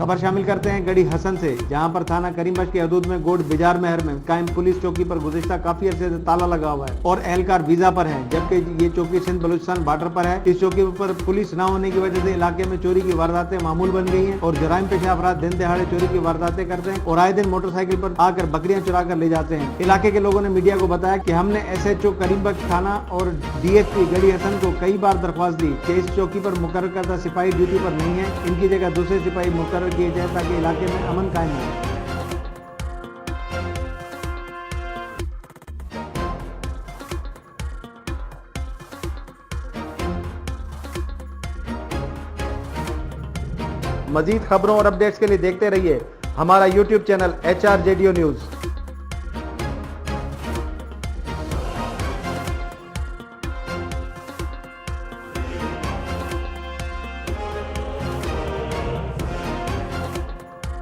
खबर शामिल करते हैं गढ़ी हसन से, जहां पर थाना करीमगंज की हदूद में गोड बाजार महर में कायम पुलिस चौकी पर गुज़िश्ता काफी अरसे से ताला लगा हुआ है और एहलकार वीजा पर है, जबकि ये चौकी सिंध बलूचिस्तान बॉर्डर पर है। इस चौकी पर पुलिस न होने की वजह से इलाके में चोरी की वारदातें मामूल बन गई हैं और जराइम पेशा अफराद दिन दहाड़े चोरी की वारदातें करते हैं और आए दिन मोटरसाइकिल पर आकर बकरियां चुरा कर ले जाते हैं। इलाके के लोगों ने मीडिया को बताया कि हमने SHO करीमगंज थाना और DSP गढ़ी हसन को कई बार दरख्वास्त दी कि इस चौकी पर मुकर्रर करदा सिपाही ड्यूटी पर नहीं है, इनकी जगह दूसरे सिपाही मुकर्रर किए जाए ताकि इलाके में अमन कायम रहे। मजीद खबरों और अपडेट्स के लिए देखते रहिए हमारा YouTube चैनल HRJDO न्यूज़।